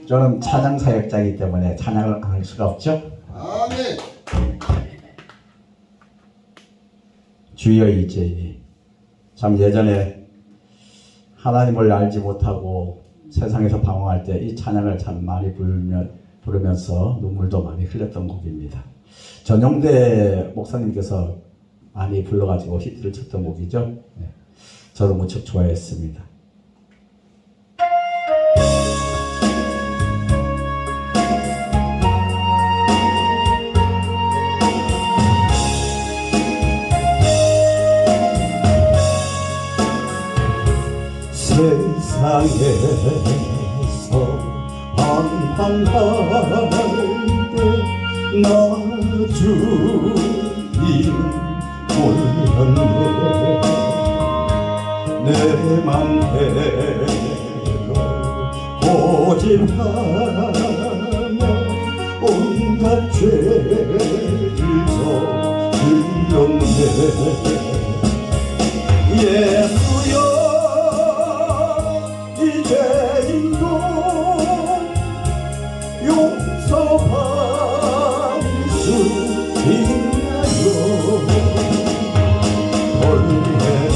저는 찬양 사역자이기 때문에 찬양을 안 할 수가 없죠. 아멘. 주여 이제 참 예전에 하나님을 알지 못하고 세상에서 방황할 때 이 찬양을 참 많이 부르면서 눈물도 많이 흘렸던 곡입니다. 전용대 목사님께서 많이 불러가지고 히트를 쳤던 곡이죠. 네. 저도 무척 좋아했습니다. 세상에서 방황할 때 나 주님 몰랐네. 내 맘대로 고집하며 온갖 죄를 저질렀네. 예수여 이제인도 용서받을 수 있나요? 벌레가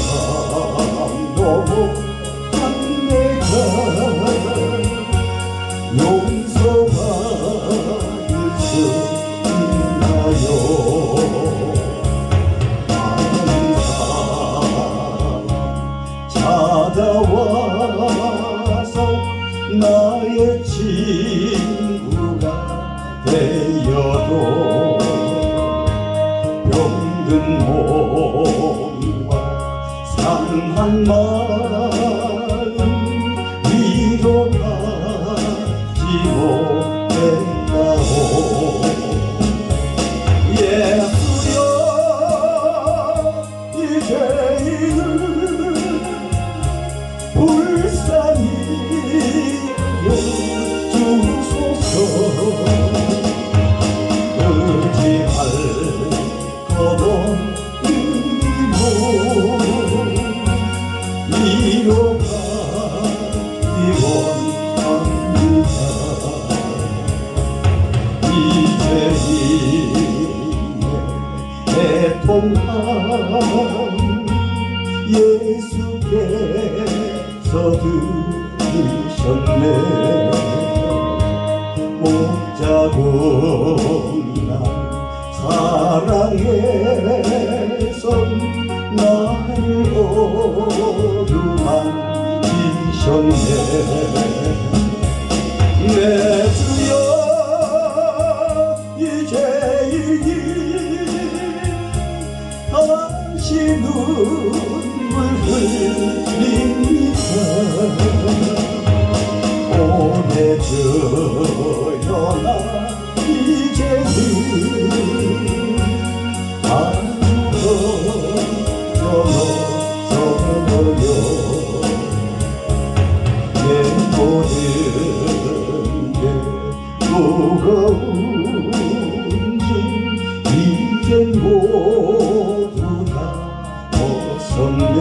넘어간 내가 용서받을 수 있나요? 찾아와서 나의 친구가 되어도 병든 몸과 상한 마음 위로하지 못했다오. 예수여 이제는 불쌍히 여주소서. 의지할 것 없는 위로가 원합니다. 이제 애통함 예수께서 들으셨네. 목자국난 사랑에서 나를 어루만지셨네. 내 주여 이제 이기 다시 눈물 흘립니다. 보내줘요 나 이제는 아무것도 내 모든 게 무거운지 이젠 모두 다 벗었네.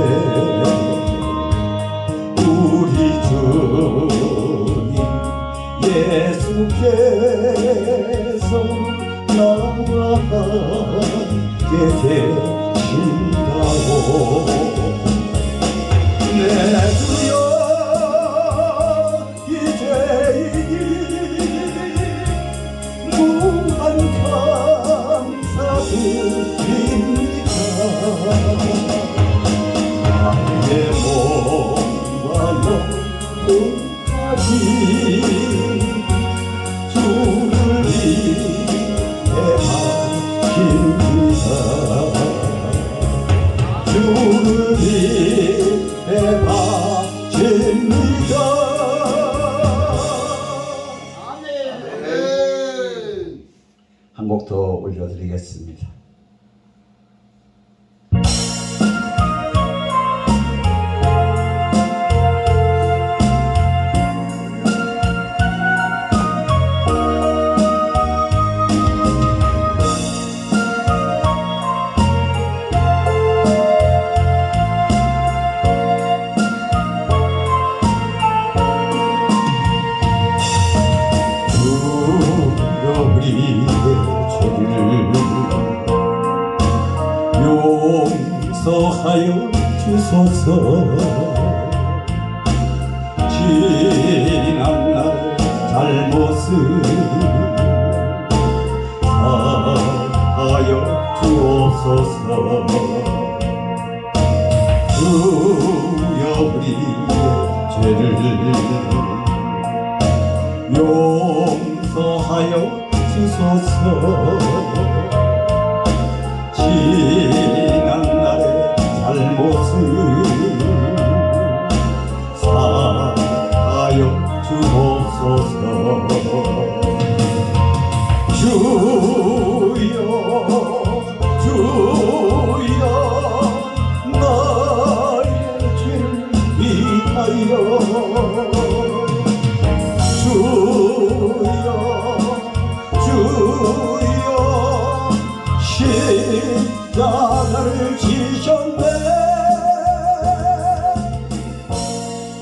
우리 주님 예수께서 나와 함께 계신다오. 내 주여 이제 무한 감사드립니다. 나의 몸과 영혼까지 주를 위해 바칩니다. 주를 위해 바칩니다. 아멘. 한 곡 더 올려드리겠습니다. 용서하여 주소서. 지난 날 잘못을 사하여 주옵소서. 주여 우리의 죄를 용서하여 주소서. 지난 날의 잘못을 사하여 주옵소서. 주여 주여 나의 죄를 위하여 주여 주여 십자가를 지셨네.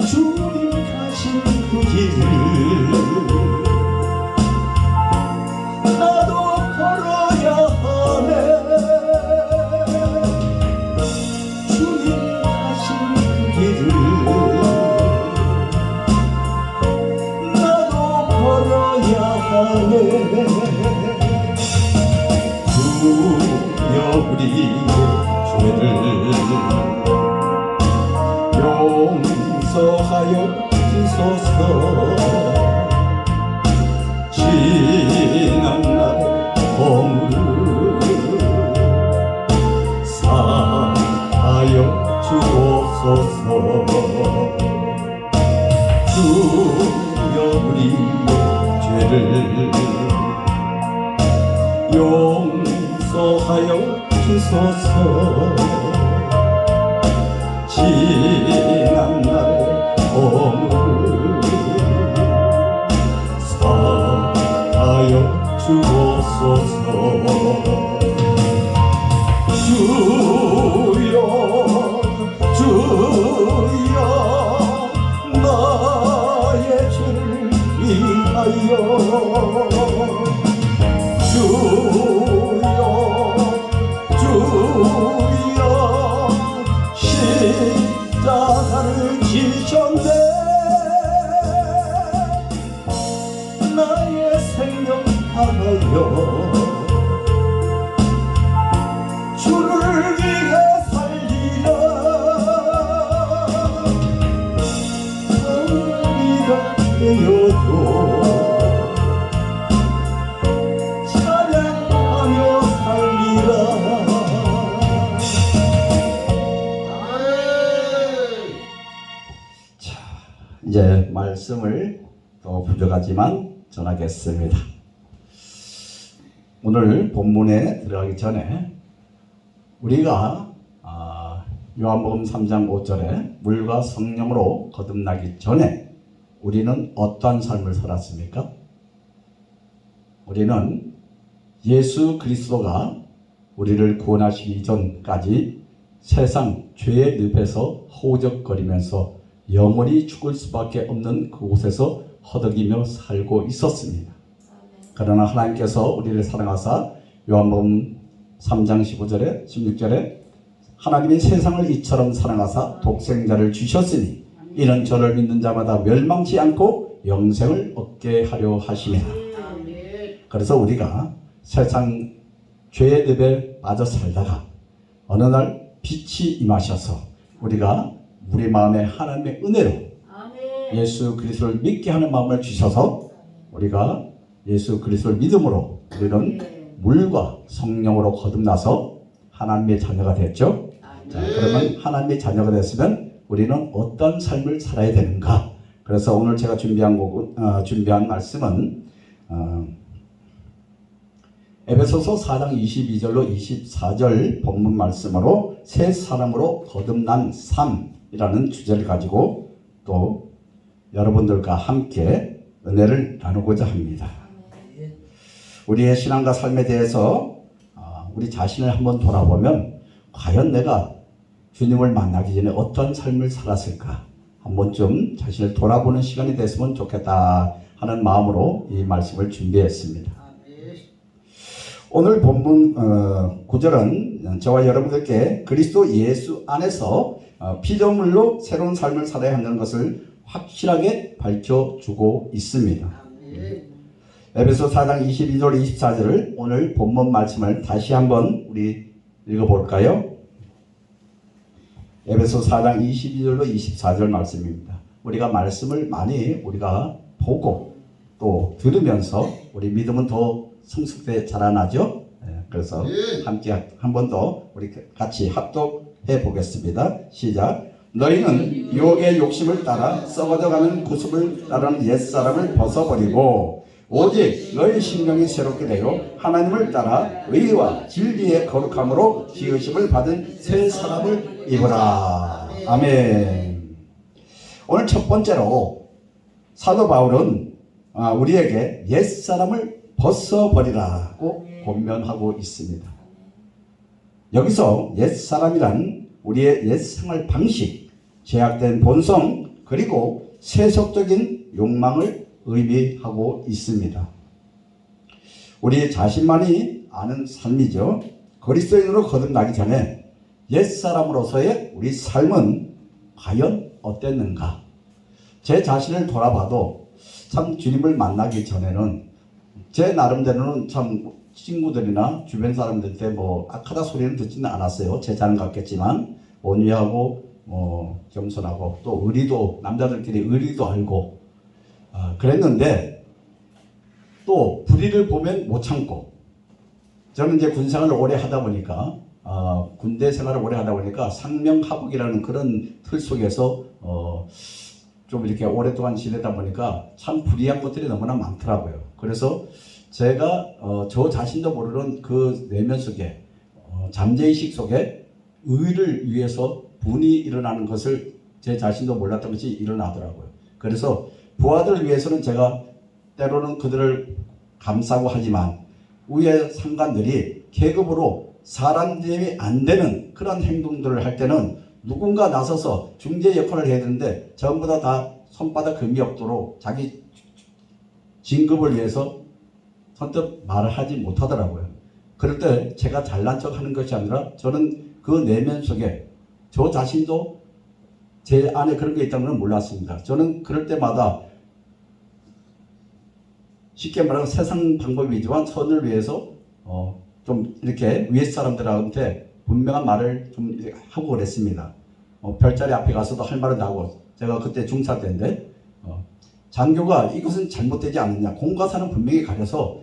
주님 가신 그 길을 나도 걸어야 하네. 주님 가신 그 길을 나도 걸어야 하네. 주여 우리의 죄를 용서하여 주소서. 지난 날의 허물을 사하여 주옵소서. 주여 우리의 죄를 용서하여 주소서. 지난 날의 허물을 사하여 주옵소서. 주여 주여 나의 죄를 위하여 주여 주여 십자가를 지셨네. 나의 생명 하나여 주를 위해 살리라. 우리가 되어도 찬양하며 살리라. 자, 이제 말씀을 또 부족하지만 전하겠습니다. 오늘 본문에 들어가기 전에 우리가 요한복음 3장 5절에 물과 성령으로 거듭나기 전에 우리는 어떠한 삶을 살았습니까? 우리는 예수 그리스도가 우리를 구원하시기 전까지 세상 죄의 늪에서 허우적거리면서 영원히 죽을 수밖에 없는 그곳에서 허덕이며 살고 있었습니다. 그러나 하나님께서 우리를 사랑하사 요한복음 3장 15절에 16절에 하나님이 세상을 이처럼 사랑하사 독생자를 주셨으니 이는 저를 믿는 자마다 멸망치 않고 영생을 얻게 하려 하심이라. 그래서 우리가 세상 죄의 늪에 빠져 살다가 어느 날 빛이 임하셔서 우리가 우리 마음에 하나님의 은혜로 예수 그리스도를 믿게 하는 마음을 주셔서 우리가 예수 그리스도를 믿음으로 우리는 물과 성령으로 거듭나서 하나님의 자녀가 됐죠. 자, 그러면 하나님의 자녀가 됐으면 우리는 어떤 삶을 살아야 되는가? 그래서 오늘 제가 준비한 말씀은 에베소서 4장 22절로 24절 본문 말씀으로 새 사람으로 거듭난 삶이라는 주제를 가지고 또 여러분들과 함께 은혜를 나누고자 합니다. 우리의 신앙과 삶에 대해서 우리 자신을 한번 돌아보면 과연 내가 주님을 만나기 전에 어떤 삶을 살았을까 한번 좀 자신을 돌아보는 시간이 됐으면 좋겠다 하는 마음으로 이 말씀을 준비했습니다. 오늘 본문 구절은 저와 여러분들께 그리스도 예수 안에서 피조물로 새로운 삶을 살아야 한다는 것을 확실하게 밝혀주고 있습니다. 아멘. 에베소 4장 22절 24절을 오늘 본문 말씀을 다시 한번 우리 읽어볼까요? 에베소 4장 22절로 24절 말씀입니다. 우리가 말씀을 많이 우리가 보고 또 들으면서 우리 믿음은 더 성숙돼 자라나죠. 그래서 함께 한 번 더 우리 같이 합독해 보겠습니다. 시작. 너희는 유혹의 욕심을 따라 썩어져가는 구습을 따르는 옛사람을 벗어버리고 오직 너희 심령이 새롭게 되어 하나님을 따라 의와 진리의 거룩함으로 지으심을 받은 새 사람을 입어라. 아멘. 오늘 첫 번째로 사도 바울은 우리에게 옛사람을 벗어버리라고 권면하고 있습니다. 여기서 옛사람이란 우리의 옛생활 방식, 제약된 본성, 그리고 세속적인 욕망을 의미하고 있습니다. 우리 자신만이 아는 삶이죠. 그리스도인으로 거듭나기 전에 옛사람으로서의 우리 삶은 과연 어땠는가? 제 자신을 돌아봐도 참 주님을 만나기 전에는 제 나름대로는 참 친구들이나 주변 사람들한테 뭐 악하다 소리는 듣지는 않았어요. 제 자는 같겠지만 온유하고 겸손하고 또 의리도 남자들끼리 의리도 알고 그랬는데 또 불의를 보면 못 참고 저는 이제 군 생활을 오래 하다 보니까 군대 생활을 오래 하다 보니까 상명하복이라는 그런 틀 속에서 좀 이렇게 오랫동안 지내다 보니까 참 불이한 것들이 너무나 많더라고요. 그래서 제가 저 자신도 모르는 그 내면 속에 잠재의식 속에 의를 위해서 분이 일어나는 것을 제 자신도 몰랐던 것이 일어나더라고요. 그래서 부하들을 위해서는 제가 때로는 그들을 감싸고 하지만 위에 상관들이 계급으로 사람됨이 안 되는 그런 행동들을 할 때는 누군가 나서서 중재 역할을 해야 되는데 전부 다 손바닥 금이 없도록 자기 진급을 위해서 선뜻 말을 하지 못하더라고요. 그럴 때 제가 잘난 척 하는 것이 아니라 저는 그 내면 속에 저 자신도 제 안에 그런 게 있다는 걸 몰랐습니다. 저는 그럴 때마다 쉽게 말하면 세상 방법이지만 선을 위해서 좀 이렇게 위에 사람들한테 분명한 말을 좀 하고 그랬습니다. 별자리 앞에 가서도 할 말은 나고 제가 그때 중사 때인데 장교가 이것은 잘못되지 않느냐. 공과 사는 분명히 가려서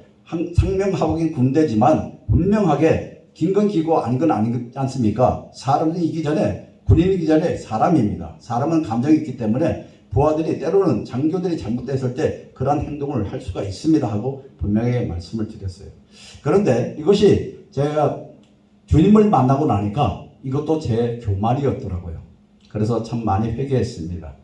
상명하복인 군대지만 분명하게 긴 건 기고 아닌 건 아니지 않습니까? 사람은 이기 전에 군인이기 전에 사람입니다. 사람은 감정이 있기 때문에 부하들이 때로는 장교들이 잘못됐을 때 그러한 행동을 할 수가 있습니다 하고 분명히 말씀을 드렸어요. 그런데 이것이 제가 주님을 만나고 나니까 이것도 제 교만이었더라고요. 그래서 참 많이 회개했습니다.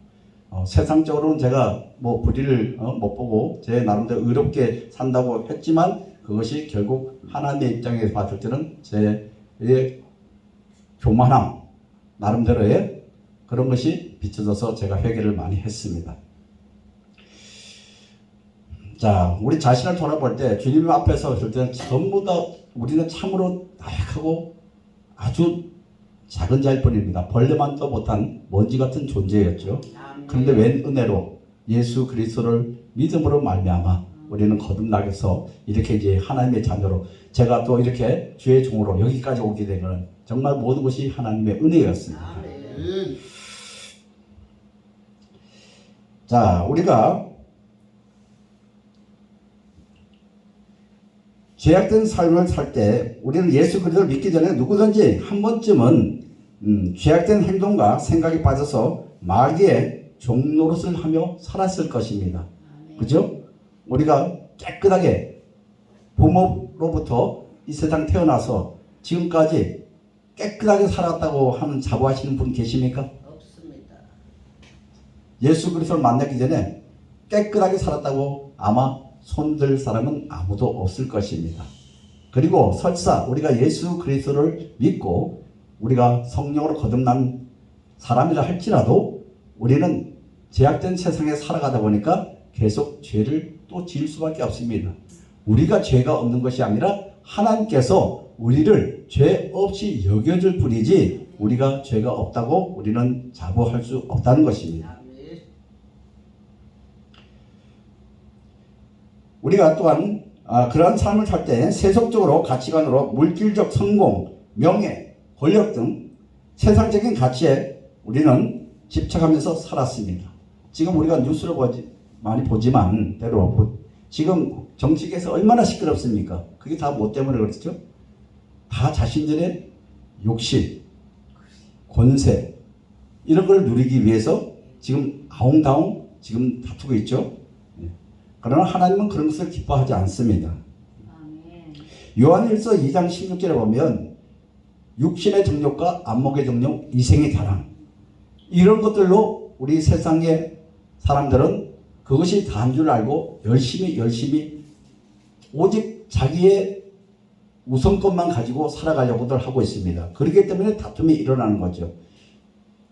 세상적으로는 제가 뭐 불의를 못 보고 제 나름대로 의롭게 산다고 했지만 그것이 결국 하나님의 입장에서 봤을 때는 제 교만함 나름대로의 그런 것이 비춰져서 제가 회개를 많이 했습니다. 자, 우리 자신을 돌아볼 때 주님 앞에서 설 때는 전부 다 우리는 참으로 나약하고 아주 작은 자일 뿐입니다. 벌레만도 못한 먼지 같은 존재였죠. 그런데 웬 은혜로 예수 그리스도를 믿음으로 말미암아 우리는 거듭나게서 이렇게 이제 하나님의 자녀로 제가 또 이렇게 주의 종으로 여기까지 오게 된 것은 정말 모든 것이 하나님의 은혜였습니다. 자, 우리가 죄악된 삶을 살 때 우리는 예수 그리스도를 믿기 전에 누구든지 한 번쯤은 죄악된 행동과 생각에 빠져서 마귀의 종노릇을 하며 살았을 것입니다. 그죠? 우리가 깨끗하게 부모로부터 이 세상 태어나서 지금까지 깨끗하게 살았다고 하는 자부하시는 분 계십니까? 없습니다. 예수 그리스도를 만나기 전에 깨끗하게 살았다고 아마 손들 사람은 아무도 없을 것입니다. 그리고 설사 우리가 예수 그리스도를 믿고 우리가 성령으로 거듭난 사람이라 할지라도 우리는 제약된 세상에 살아가다 보니까 계속 죄를 또 지을 수밖에 없습니다. 우리가 죄가 없는 것이 아니라 하나님께서 우리를 죄 없이 여겨줄 뿐이지 우리가 죄가 없다고 우리는 자부할 수 없다는 것입니다. 우리가 또한 그러한 삶을 살 때 세속적으로 가치관으로 물질적 성공, 명예, 권력 등 세상적인 가치에 우리는 집착하면서 살았습니다. 지금 우리가 뉴스를 많이 보지만 지금 정치계에서 얼마나 시끄럽습니까? 그게 다 뭐 때문에 그렇죠? 다 자신들의 욕심, 권세 이런 걸 누리기 위해서 지금 아웅다웅 지금 다투고 있죠. 그러나 하나님은 그런 것을 기뻐하지 않습니다. 요한일서 2장 16절에 보면 육신의 정욕과 안목의 정욕, 이생의 자랑 이런 것들로 우리 세상의 사람들은 그것이 다인 줄 알고 열심히 오직 자기의 우선권만 가지고 살아가려고들 하고 있습니다. 그렇기 때문에 다툼이 일어나는 거죠.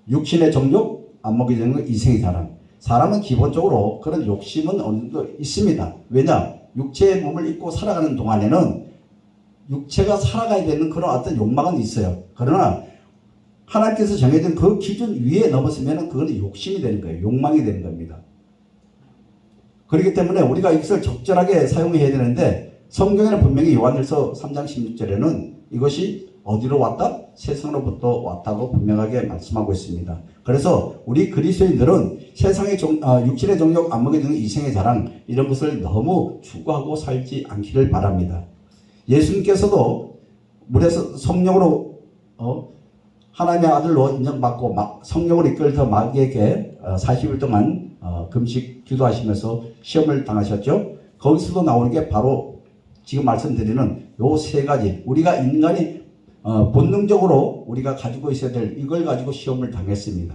육신의 정욕, 안목의 정욕, 이생의 자랑. 사람은 기본적으로 그런 욕심은 어느 정도 있습니다. 왜냐? 육체의 몸을 입고 살아가는 동안에는 육체가 살아가야 되는 그런 어떤 욕망은 있어요. 그러나 하나님께서 정해진 그 기준 위에 넘었으면 그건 욕심이 되는 거예요. 욕망이 되는 겁니다. 그렇기 때문에 우리가 이것을 적절하게 사용해야 되는데 성경에는 분명히 요한일서 3장 16절에는 이것이 어디로 왔다? 세상으로부터 왔다고 분명하게 말씀하고 있습니다. 그래서 우리 그리스도인들은 세상의 육신의 정욕, 안목의 정욕, 이생의 자랑 이런 것을 너무 추구하고 살지 않기를 바랍니다. 예수님께서도 물에서 성령으로 하나님의 아들로 인정받고 성령으로 이끌어서 마귀에게 40일 동안 금식 기도하시면서 시험을 당하셨죠. 거기서도 나오는 게 바로 지금 말씀드리는 요 세 가지 우리가 인간이 본능적으로 우리가 가지고 있어야 될 이걸 가지고 시험을 당했습니다.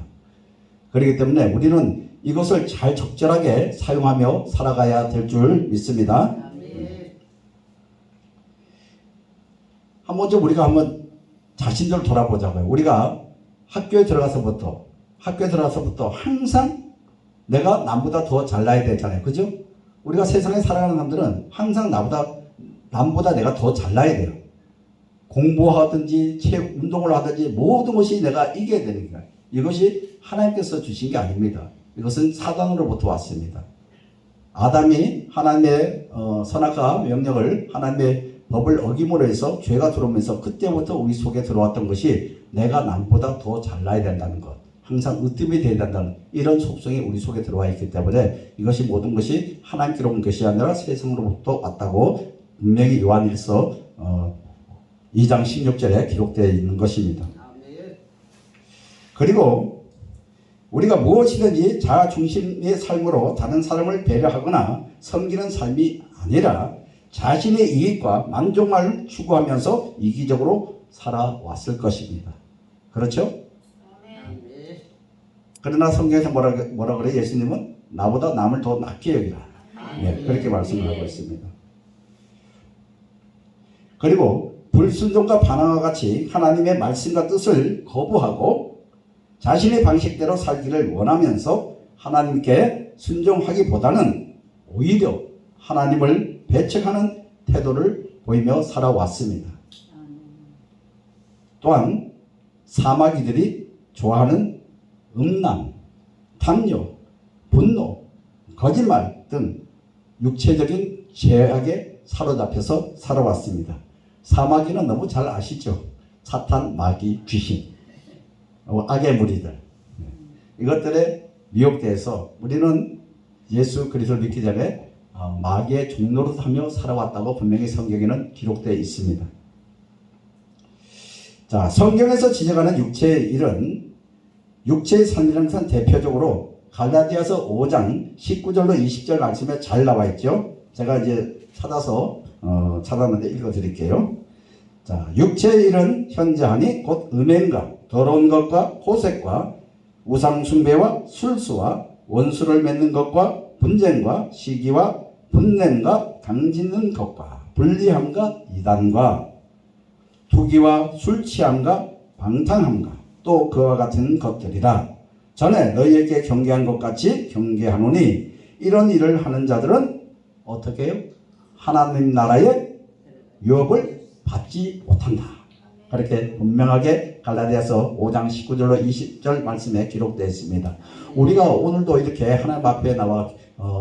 그렇기 때문에 우리는 이것을 잘 적절하게 사용하며 살아가야 될 줄 믿습니다. 먼저 우리가 한번 자신들 돌아보자고요. 우리가 학교에 들어가서부터 항상 내가 남보다 더 잘나야 되잖아요. 그죠? 우리가 세상에 살아가는 사람들은 항상 남보다 내가 더 잘나야 돼요. 공부하든지 운동을 하든지 모든 것이 내가 이겨야 되는 거예요. 이것이 하나님께서 주신 게 아닙니다. 이것은 사단으로부터 왔습니다. 아담이 하나님의 선악과 명령을 하나님의 법을 어김으로 해서 죄가 들어오면서 그때부터 우리 속에 들어왔던 것이 내가 남보다 더 잘나야 된다는 것, 항상 으뜸이 되어야 된다는 이런 속성이 우리 속에 들어와 있기 때문에 이것이 모든 것이 하나님께로 온 것이 아니라 세상으로부터 왔다고 분명히 요한일서 2장 16절에 기록되어 있는 것입니다. 그리고 우리가 무엇이든지 자아 중심의 삶으로 다른 사람을 배려하거나 섬기는 삶이 아니라 자신의 이익과 만족만을 추구하면서 이기적으로 살아왔을 것입니다. 그렇죠? 그러나 성경에서 뭐라 그래? 예수님은 나보다 남을 더 낫게 여기라. 네, 그렇게 말씀을 하고 있습니다. 그리고 불순종과 반항과 같이 하나님의 말씀과 뜻을 거부하고 자신의 방식대로 살기를 원하면서 하나님께 순종하기보다는 오히려 하나님을 배척하는 태도를 보이며 살아왔습니다. 또한 사마귀들이 좋아하는 음란, 탐욕, 분노, 거짓말 등 육체적인 죄악에 사로잡혀서 살아왔습니다. 사마귀는 너무 잘 아시죠? 사탄, 마귀, 귀신, 악의 무리들. 이것들에 미혹돼서 우리는 예수 그리스도를 믿기 전에 마귀의 종로로 하며 살아왔다고 분명히 성경에는 기록되어 있습니다. 자, 성경에서 지적하는 육체의 일은 육체의 삶이라는 것은 대표적으로 갈라디아서 5장 19절로 20절 말씀에 잘 나와 있죠. 제가 이제 찾았는데 읽어드릴게요. 자, 육체의 일은 현저하니 곧 음행과 더러운 것과 호색과 우상숭배와 술수와 원수를 맺는 것과 분쟁과 시기와 분냄과 당짓는 것과 불리함과 이단과 투기와 술취함과 방탕함과 또 그와 같은 것들이라. 전에 너희에게 경계한 것 같이 경계하노니 이런 일을 하는 자들은 어떻게 해요? 하나님 나라에 유업을 받지 못한다. 그렇게 분명하게 갈라디아서 5장 19절로 20절 말씀에 기록되어 있습니다. 우리가 오늘도 이렇게 하나님 앞에 나와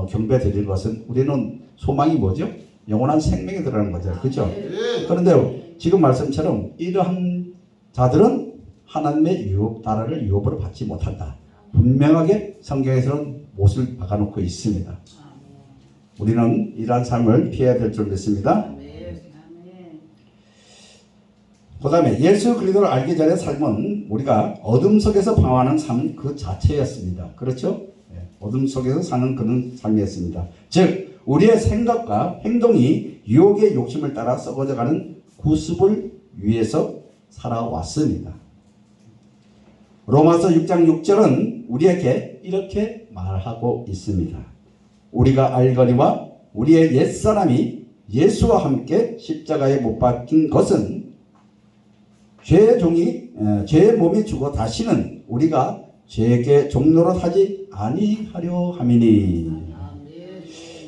경배 드릴 것은 우리는 소망이 뭐죠? 영원한 생명이 들어가는 거죠. 그렇죠? 그런데 지금 말씀처럼 이러한 자들은 하나님의 유업, 나라를 유업으로 받지 못한다. 분명하게 성경에서는 못을 박아놓고 있습니다. 우리는 이러한 삶을 피해야 될 줄 믿습니다. 그 다음에 예수 그리스도를 알기 전의 삶은 우리가 어둠 속에서 방황하는 삶 그 자체였습니다. 그렇죠? 어둠 속에서 사는 그런 삶이었습니다. 즉 우리의 생각과 행동이 유혹의 욕심을 따라 썩어져가는 구습을 위해서 살아왔습니다. 로마서 6장 6절은 우리에게 이렇게 말하고 있습니다. 우리가 알거니와 우리의 옛사람이 예수와 함께 십자가에 못 박힌 것은 죄의 몸이 죽어 다시는 우리가 죄에게 종노릇 하지 아니하려 함이니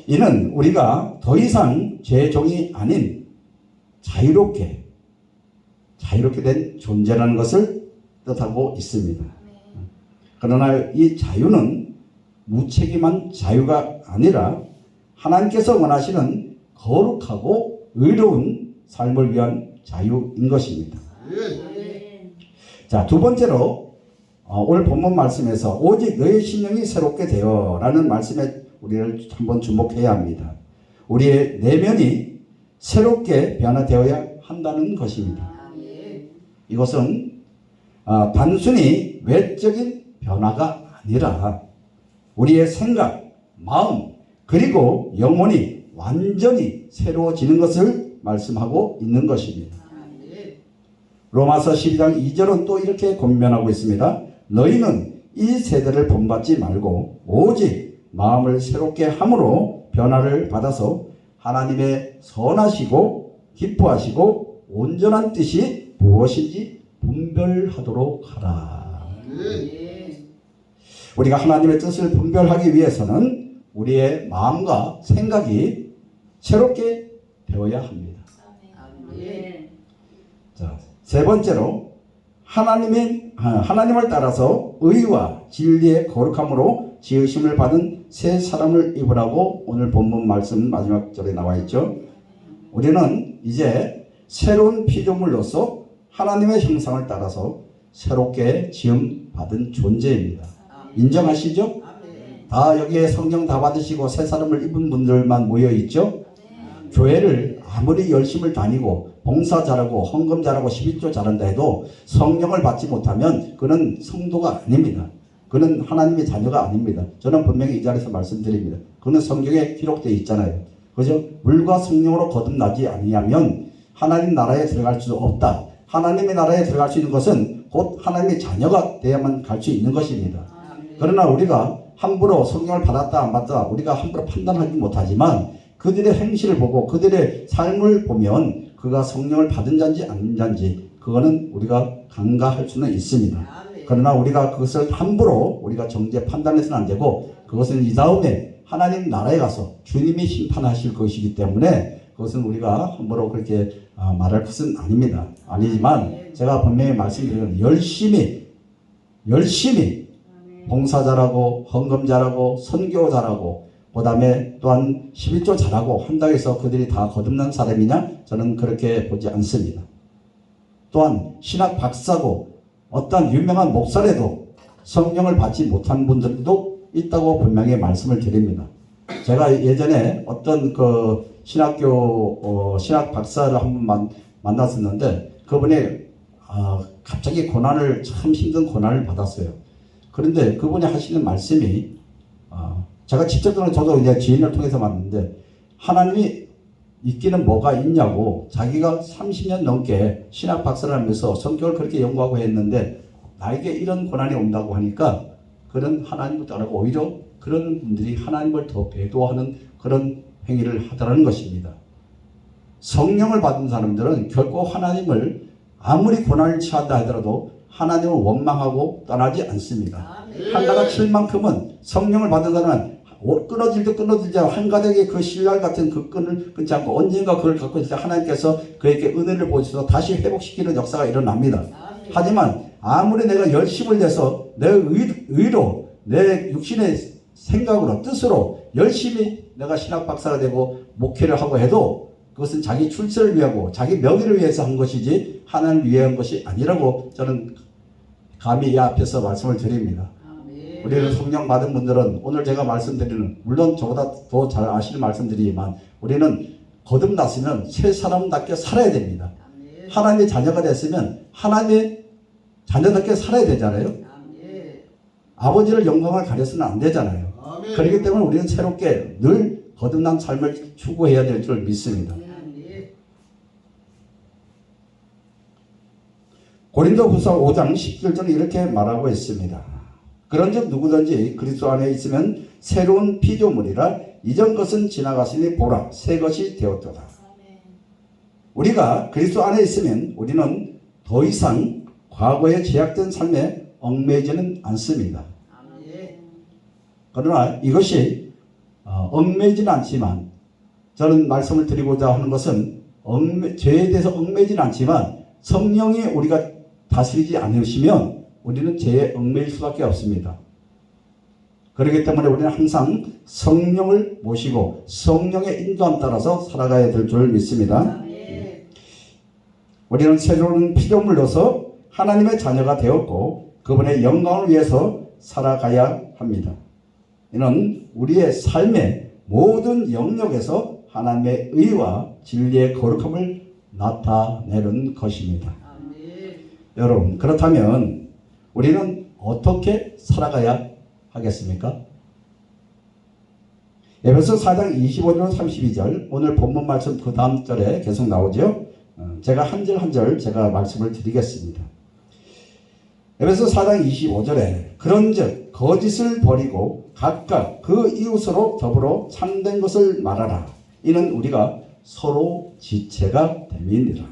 이는 우리가 더 이상 죄의 종이 아닌 자유롭게 된 존재라는 것을 뜻하고 있습니다. 그러나 이 자유는 무책임한 자유가 아니라 하나님께서 원하시는 거룩하고 의로운 삶을 위한 자유인 것입니다. 자, 두 번째로 오늘 본문 말씀에서 오직 너의 심령이 새롭게 되어 라는 말씀에 우리를 한번 주목해야 합니다. 우리의 내면이 새롭게 변화되어야 한다는 것입니다. 이것은 단순히 외적인 변화가 아니라 우리의 생각, 마음, 그리고 영혼이 완전히 새로워지는 것을 말씀하고 있는 것입니다. 로마서 12장 2절은 또 이렇게 권면하고 있습니다. 너희는 이 세대를 본받지 말고 오직 마음을 새롭게 함으로 변화를 받아서 하나님의 선하시고 기뻐하시고 온전한 뜻이 무엇인지 분별하도록 하라. 우리가 하나님의 뜻을 분별하기 위해서는 우리의 마음과 생각이 새롭게 되어야 합니다. 자, 세 번째로 하나님을 따라서 의와 진리의 거룩함으로 지으심을 받은 새 사람을 입으라고 오늘 본문 말씀 마지막 절에 나와 있죠. 우리는 이제 새로운 피조물로서 하나님의 형상을 따라서 새롭게 지음 받은 존재입니다. 인정하시죠? 다 여기에 성령 다 받으시고 새 사람을 입은 분들만 모여 있죠. 교회를 아무리 열심을 다니고 봉사 잘하고 헌금 잘하고 11조 잘한다 해도 성령을 받지 못하면 그는 성도가 아닙니다. 그는 하나님의 자녀가 아닙니다. 저는 분명히 이 자리에서 말씀드립니다. 그는 성경에 기록되어 있잖아요. 그죠? 물과 성령으로 거듭나지 아니하면 하나님 나라에 들어갈 수 없다. 하나님의 나라에 들어갈 수 있는 것은 곧 하나님의 자녀가 되어야만 갈 수 있는 것입니다. 그러나 우리가 함부로 성령을 받았다 안 받았다 우리가 함부로 판단하지 못하지만 그들의 행실을 보고 그들의 삶을 보면 그가 성령을 받은 자인지 아닌 자인지 그거는 우리가 간과할 수는 있습니다. 그러나 우리가 그것을 함부로 우리가 정죄 판단해서는 안 되고 그것은 이 다음에 하나님 나라에 가서 주님이 심판하실 것이기 때문에 그것은 우리가 함부로 그렇게 말할 것은 아닙니다. 아니지만 제가 분명히 말씀드리는 열심히 봉사 잘하고 헌금 잘하고 선교 잘하고 그 다음에 또한 11조 잘하고 한다고 해서 그들이 다 거듭난 사람이냐? 저는 그렇게 보지 않습니다. 또한 신학 박사고 어떤 유명한 목사라도 성령을 받지 못한 분들도 있다고 분명히 말씀을 드립니다. 제가 예전에 어떤 그 신학 박사를 한번 만났었는데 그분이 갑자기 참 힘든 고난을 받았어요. 그런데 그분이 하시는 말씀이 제가 직접적으로 저도 이제 지인을 통해서 만났는데 하나님이 있기는 뭐가 있냐고 자기가 30년 넘게 신학 박사를 하면서 성경을 그렇게 연구하고 했는데 나에게 이런 고난이 온다고 하니까 그런 하나님을 따르고 오히려 그런 분들이 하나님을 더 배도하는 그런 행위를 하더라는 것입니다. 성령을 받은 사람들은 결코 하나님을 아무리 고난을 취한다 하더라도 하나님을 원망하고 떠나지 않습니다. 한나가 칠 만큼은 성령을 받은 사람은 끊어질 때 끊어지지 않고 한 가닥의 그 신랄 같은 그 끈을 끊지 않고 언젠가 그걸 갖고 있을 때 하나님께서 그에게 은혜를 보여주셔서 다시 회복시키는 역사가 일어납니다. 하지만 아무리 내가 열심을 내서 내 의로 내 육신의 생각으로 뜻으로 열심히 내가 신학 박사가 되고 목회를 하고 해도 그것은 자기 출세를 위하고 자기 명예를 위해서 한 것이지 하나님을 위해 한 것이 아니라고 저는 감히 이 앞에서 말씀을 드립니다. 우리는 성령 받은 분들은 오늘 제가 말씀드리는 물론 저보다 더 잘 아시는 말씀드리지만 우리는 거듭났으면 새 사람답게 살아야 됩니다. 하나님의 자녀가 됐으면 하나님의 자녀답게 살아야 되잖아요. 아버지를 영광을 가려서는 안 되잖아요. 그렇기 때문에 우리는 새롭게 늘 거듭난 삶을 추구해야 될 줄 믿습니다. 고린도후서 5장 17절은 이렇게 말하고 있습니다. 그런즉 누구든지 그리스도 안에 있으면 새로운 피조물이라 이전 것은 지나갔으니 보라 새 것이 되었도다. 우리가 그리스도 안에 있으면 우리는 더 이상 과거에 제약된 삶에 얽매이지는 않습니다. 그러나 이것이 얽매이지는 않지만 저는 말씀을 드리고자 하는 것은 죄에 대해서 얽매이지는 않지만 성령이 우리가 다스리지 않으시면 우리는 죄에 얽매일 수밖에 없습니다. 그렇기 때문에 우리는 항상 성령을 모시고 성령의 인도함 따라서 살아가야 될 줄 믿습니다. 우리는 새로운 피조물로서 하나님의 자녀가 되었고 그분의 영광을 위해서 살아가야 합니다. 이는 우리의 삶의 모든 영역에서 하나님의 의와 진리의 거룩함을 나타내는 것입니다. 여러분 그렇다면 우리는 어떻게 살아가야 하겠습니까? 에베소 4장 25절 32절 오늘 본문 말씀 그 다음 절에 계속 나오죠. 제가 한 절 한 절 제가 말씀을 드리겠습니다. 에베소 4장 25절에 그런즉 거짓을 버리고 각각 그 이웃으로 더불어 참된 것을 말하라. 이는 우리가 서로 지체가 됨이니라.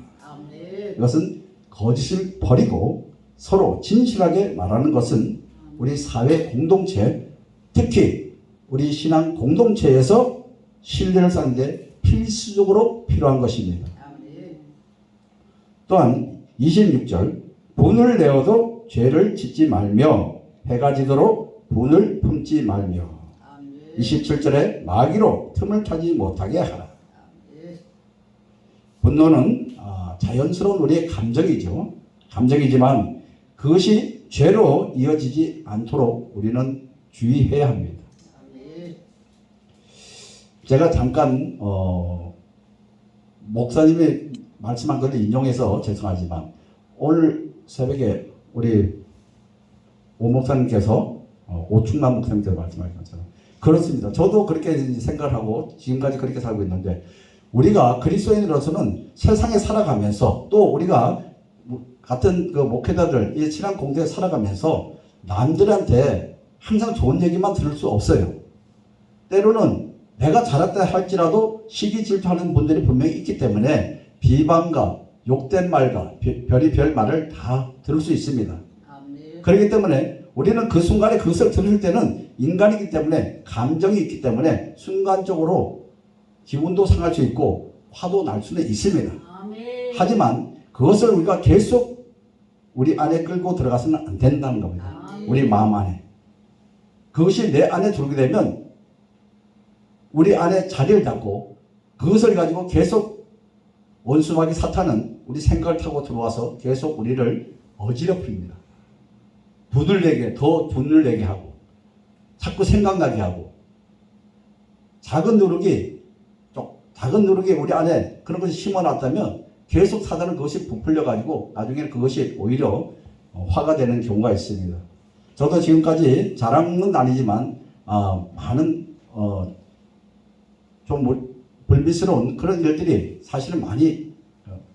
이것은 거짓을 버리고 서로 진실하게 말하는 것은 우리 사회 공동체, 특히 우리 신앙 공동체에서 신뢰를 쌓는 데 필수적으로 필요한 것입니다. 또한 26절 분을 내어도 죄를 짓지 말며 해가 지도록 분을 품지 말며 27절에 마귀로 틈을 타지 못하게 하라. 분노는 자연스러운 우리의 감정이죠. 감정이지만 그것이 죄로 이어지지 않도록 우리는 주의해야 합니다. 제가 잠깐 목사님이 말씀한 것을 인용해서 죄송하지만 오늘 새벽에 우리 오 목사님께서 오충만 목사님께서 말씀하신 것처럼 그렇습니다. 저도 그렇게 생각을 하고 지금까지 그렇게 살고 있는데 우리가 그리스도인으로서는 세상에 살아가면서 또 우리가 같은 그 목회자들 이 신앙 공동에 살아가면서 남들한테 항상 좋은 얘기만 들을 수 없어요. 때로는 내가 잘했다 할지라도 시기 질투하는 분들이 분명히 있기 때문에 비방과 욕된 말과 별의별 말을 다 들을 수 있습니다. 그렇기 때문에 우리는 그 순간에 그것을 들을 때는 인간이기 때문에 감정이 있기 때문에 순간적으로 기분도 상할 수 있고 화도 날 수는 있습니다. 하지만 그것을 우리가 계속 우리 안에 끌고 들어가서는 안 된다는 겁니다. 우리 마음 안에. 그것이 내 안에 들게 되면 우리 안에 자리를 잡고 그것을 가지고 계속 원수마귀 사탄은 우리 생각을 타고 들어와서 계속 우리를 어지럽힙니다. 분을 내게, 더 분을 내게 하고 자꾸 생각나게 하고 작은 누룩이 우리 안에 그런 것이 심어놨다면 계속 사단은 그것이 부풀려가지고 나중에는 그것이 오히려 화가 되는 경우가 있습니다. 저도 지금까지 자랑은 아니지만 많은 좀 불미스러운 그런 일들이 사실은 많이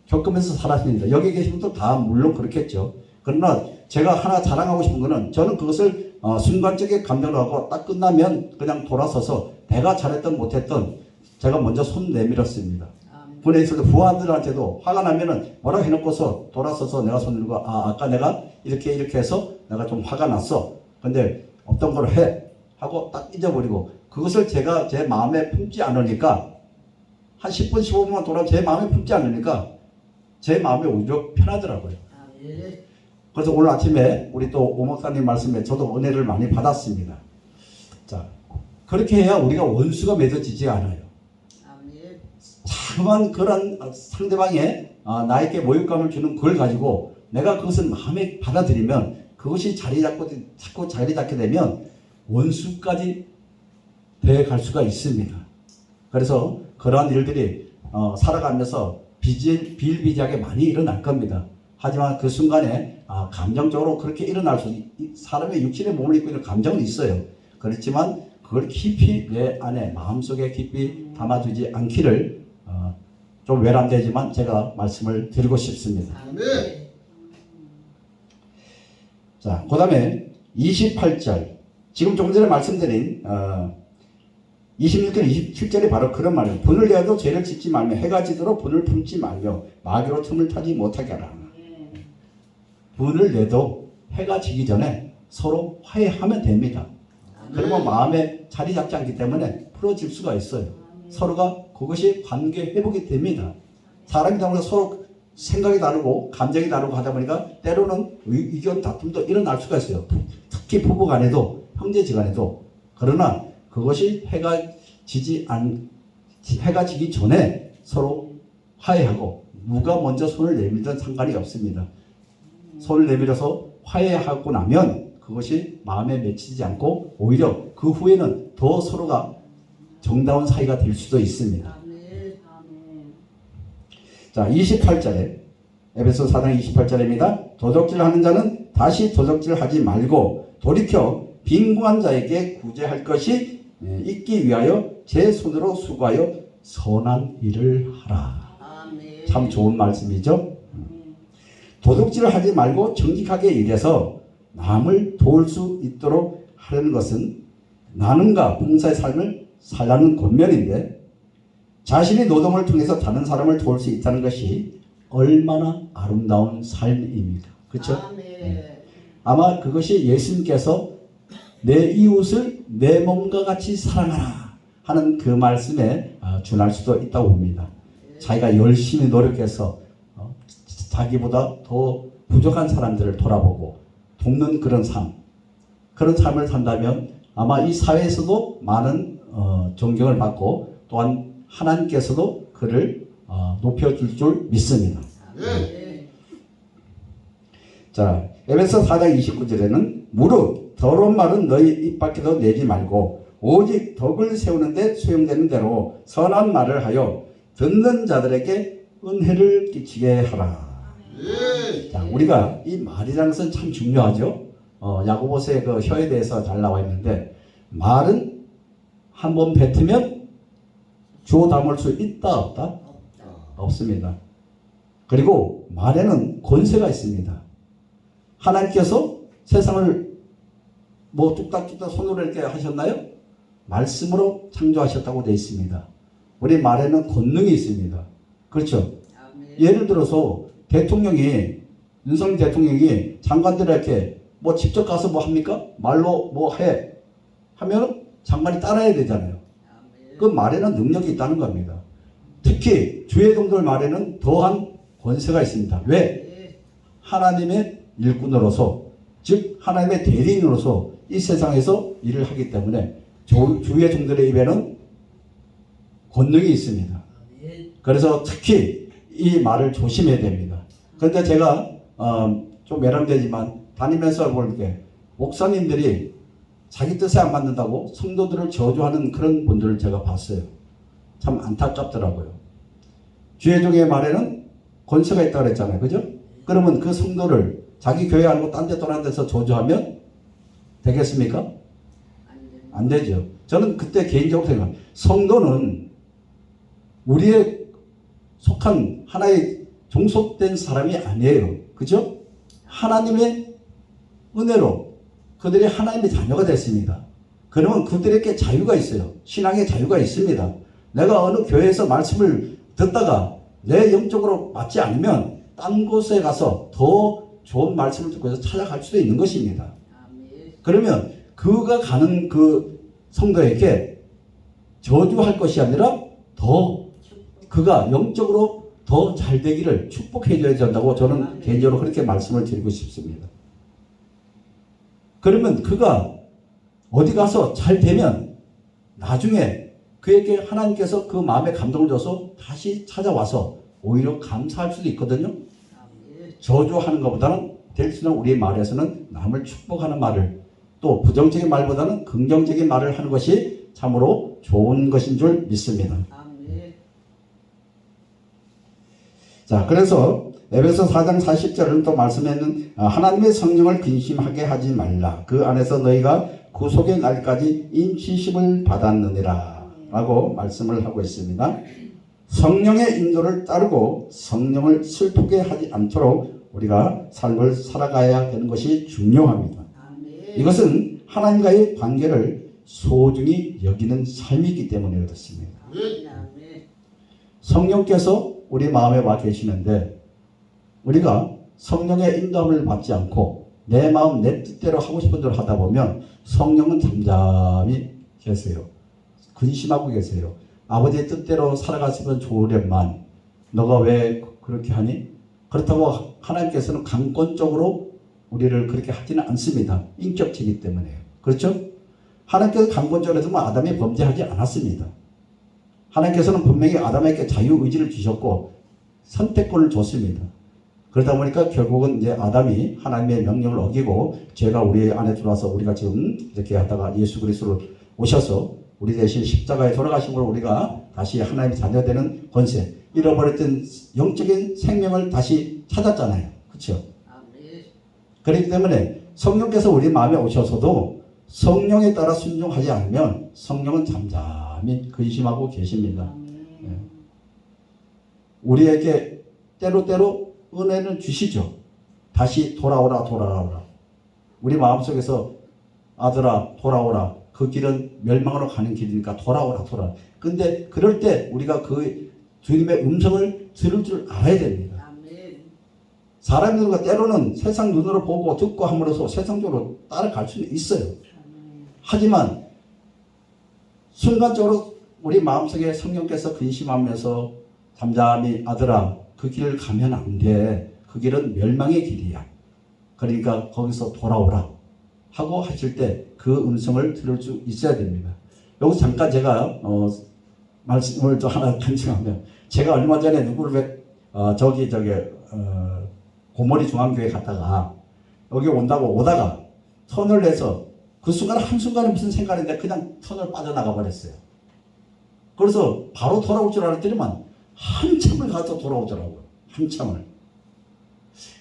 겪으면서 살았습니다. 여기 계신 분도 다 물론 그렇겠죠. 그러나 제가 하나 자랑하고 싶은 거는 저는 그것을 순간적인 감정을 하고 딱 끝나면 그냥 돌아서서 내가 잘했던 못했던 제가 먼저 손 내밀었습니다. 군에 있을 때 부하들한테도 화가 나면은 뭐라고 해놓고서 돌아서서 내가 손 들고 아까 내가 이렇게 해서 내가 좀 화가 났어. 근데 어떤 걸 해 하고 딱 잊어버리고 그것을 제가 제 마음에 품지 않으니까 한 10분 15분만 돌아면 제 마음에 품지 않으니까 제 마음이 오히려 편하더라고요. 아멘. 그래서 오늘 아침에 우리 또 오 목사님 말씀에 저도 은혜를 많이 받았습니다. 자, 그렇게 해야 우리가 원수가 맺어지지 않아요. 아멘. 자그만 그런 상대방의 나에게 모욕감을 주는 그걸 가지고 내가 그것을 마음에 받아들이면 그것이 자꾸 자리 잡게 되면 원수까지 되어갈 수가 있습니다. 그래서 그러한 일들이 살아가면서 비일비재하게 많이 일어날 겁니다. 하지만 그 순간에 감정적으로 그렇게 일어날 사람의 육신의 몸을 입고 있는 감정은 있어요. 그렇지만 그걸 깊이 내 안에 마음속에 깊이 담아두지 않기를 좀 외람되지만 제가 말씀을 드리고 싶습니다. 아멘. 자, 그 다음에 28절 지금 조금 전에 말씀드린 26절 27절이 바로 그런 말이에요. 분을 내어도 죄를 짓지 말며 해가 지도록 분을 품지 말며 마귀로 틈을 타지 못하게 하라. 분을 내도 해가 지기 전에 서로 화해하면 됩니다. 그러면 마음에 자리 잡지 않기 때문에 풀어질 수가 있어요. 서로가 그것이 관계 회복이 됩니다. 사람이 다르고 서로 생각이 다르고 감정이 다르고 하다 보니까 때로는 의견 다툼도 일어날 수가 있어요. 특히 부부 간에도 형제지 간에도. 그러나 그것이 해가 지기 전에 서로 화해하고 누가 먼저 손을 내밀든 상관이 없습니다. 손을 내밀어서 화해하고 나면 그것이 마음에 맺히지 않고 오히려 그 후에는 더 서로가 정다운 사이가 될 수도 있습니다. 아멘. 자, 28절에 에베소 4장 28절입니다. 도적질하는 자는 다시 도적질하지 말고 돌이켜 빈궁한 자에게 구제할 것이 있기 위하여 제 손으로 수고하여 선한 일을 하라. 아멘. 참 좋은 말씀이죠. 도둑질을 하지 말고 정직하게 일해서 남을 도울 수 있도록 하려는 것은 나눔과 봉사의 삶을 살라는 권면인데 자신이 노동을 통해서 다른 사람을 도울 수 있다는 것이 얼마나 아름다운 삶입니다. 그렇죠? 아멘. 아마 그것이 예수님께서 내 이웃을 내 몸과 같이 사랑하라 하는 그 말씀에 준할 수도 있다고 봅니다. 자기가 열심히 노력해서 자기보다 더 부족한 사람들을 돌아보고 돕는 그런 삶을 산다면 아마 이 사회에서도 많은 존경을 받고 또한 하나님께서도 그를 높여줄 줄 믿습니다. 아멘. 자, 에베소 4장 29절에는 무릇 더러운 말은 너희 입 밖에도 내지 말고 오직 덕을 세우는데 수용되는 대로 선한 말을 하여 듣는 자들에게 은혜를 끼치게 하라. 예. 자, 우리가 이 말이라는 것은 참 중요하죠. 야고보서의 그 혀에 대해서 잘 나와 있는데 말은 한번 뱉으면 주워 담을 수 있다 없다? 없다. 없습니다. 그리고 말에는 권세가 있습니다. 하나님께서 세상을 뭐 뚝딱뚝딱 손으로 이렇게 하셨나요? 말씀으로 창조하셨다고 되어 있습니다. 우리 말에는 권능이 있습니다. 그렇죠? 아멘. 예를 들어서 윤석열 대통령이 장관들에게 뭐 직접 가서 뭐 합니까? 말로 뭐 해 하면 장관이 따라야 되잖아요. 아멘. 그 말에는 능력이 있다는 겁니다. 특히 주의 종들 말에는 더한 권세가 있습니다. 왜? 예. 하나님의 일꾼으로서 즉 하나님의 대리인으로서 이 세상에서 일을 하기 때문에 주의 종들의 입에는 권능이 있습니다. 아멘. 그래서 특히 이 말을 조심해야 됩니다. 그런데 제가 좀 외람되지만 다니면서 볼 때 목사님들이 자기 뜻에 안 맞는다고 성도들을 저주하는 그런 분들을 제가 봤어요. 참 안타깝더라고요. 주의 종의 말에는 권세가 있다고 그랬잖아요. 그죠? 그러면 그 성도를 자기 교회 아니고 딴 데 떠난 데서 저주하면 되겠습니까? 안 됩니다. 안 되죠. 저는 그때 개인적으로 생각합니다. 성도는 우리의 속한 하나의 종속된 사람이 아니에요. 그죠? 하나님의 은혜로 그들이 하나님의 자녀가 됐습니다. 그러면 그들에게 자유가 있어요. 신앙의 자유가 있습니다. 내가 어느 교회에서 말씀을 듣다가 내 영적으로 맞지 않으면 딴 곳에 가서 더 좋은 말씀을 듣고 해서 찾아갈 수도 있는 것입니다. 아멘. 그러면 그가 가는 그 성도에게 저주할 것이 아니라 더 그가 영적으로 더 잘 되기를 축복해 줘야 된다고 저는 개인적으로 그렇게 말씀을 드리고 싶습니다. 그러면 그가 어디 가서 잘 되면 나중에 그에게 하나님께서 그 마음에 감동을 줘서 다시 찾아와서 오히려 감사할 수도 있거든요. 저주하는 것보다는 될수는 우리 말에서는 남을 축복하는 말을, 또 부정적인 말보다는 긍정적인 말을 하는 것이 참으로 좋은 것인 줄 믿습니다. 자, 그래서 에베소 4장 40절은 또 말씀에는 하나님의 성령을 근심하게 하지 말라. 그 안에서 너희가 구속의 날까지 인치심을 받았느니라 라고 말씀을 하고 있습니다. 성령의 인도를 따르고 성령을 슬프게 하지 않도록 우리가 삶을 살아가야 되는 것이 중요합니다. 이것은 하나님과의 관계를 소중히 여기는 삶이기 때문에 그렇습니다. 성령께서 우리 마음에 와 계시는데 우리가 성령의 인도함을 받지 않고 내 마음 내 뜻대로 하고 싶은 대로 하다 보면 성령은 잠잠히 계세요. 근심하고 계세요. 아버지의 뜻대로 살아갔으면 좋으련만 너가 왜 그렇게 하니? 그렇다고 하나님께서는 강권적으로 우리를 그렇게 하지는 않습니다. 인격체이기 때문에요. 그렇죠? 하나님께서 강권적으로 해서 아담이 범죄하지 않았습니다. 하나님께서는 분명히 아담에게 자유의지를 주셨고 선택권을 줬습니다. 그러다 보니까 결국은 이제 아담이 하나님의 명령을 어기고 죄가 우리 안에 들어와서 우리가 지금 이렇게 하다가 예수 그리스도로 오셔서 우리 대신 십자가에 돌아가심으로 우리가 다시 하나님의 자녀되는 권세, 잃어버렸던 영적인 생명을 다시 찾았잖아요. 그렇죠? 그렇기 때문에 성령께서 우리 마음에 오셔서도 성령에 따라 순종하지 않으면 성령은 잠잠히 근심하고 계십니다. 우리에게 때로때로 은혜는 주시죠. 다시 돌아오라 돌아오라. 우리 마음속에서 아들아 돌아오라. 그 길은 멸망으로 가는 길이니까 돌아오라 돌아오라. 근데 그럴 때 우리가 그 주님의 음성을 들을 줄 알아야 됩니다. 사람들과 때로는 세상 눈으로 보고 듣고 함으로써 세상적으로 따라갈 수는 있어요. 하지만 순간적으로 우리 마음속에 성령께서 근심하면서 잠잠히 아들아 그 길을 가면 안 돼. 그 길은 멸망의 길이야. 그러니까 거기서 돌아오라 하고 하실 때 그 음성을 들을 수 있어야 됩니다. 여기서 잠깐 제가 말씀을 또 하나 간증하면 제가 얼마 전에 누구를 고모리 중앙교회 갔다가 여기 온다고 오다가 터널 내서 그 순간 한순간에 무슨 생각인데 그냥 터널 빠져나가 버렸어요. 그래서 바로 돌아올 줄 알았더니만 한참을 가서 돌아오더라고요. 한참을.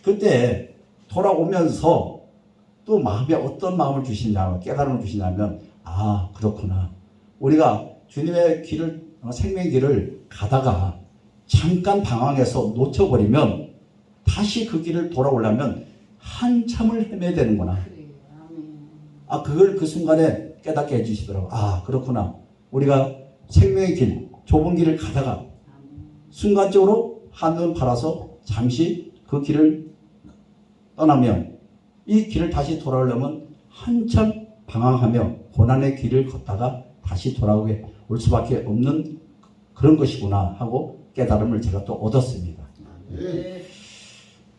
그때 돌아오면서 또 마음에 어떤 마음을 주시냐, 깨달음을 주시냐면 아 그렇구나. 우리가 주님의 길을, 생명의 길을 가다가 잠깐 방황해서 놓쳐버리면 다시 그 길을 돌아오려면 한참을 헤매야 되는구나. 아 그걸 그 순간에 깨닫게 해주시더라고요. 아 그렇구나. 우리가 생명의 길, 좁은 길을 가다가 순간적으로 한눈 팔아서 잠시 그 길을 떠나면 이 길을 다시 돌아오려면 한참 방황하며 고난의 길을 걷다가 다시 돌아오게 올 수밖에 없는 그런 것이구나 하고 깨달음을 제가 또 얻었습니다.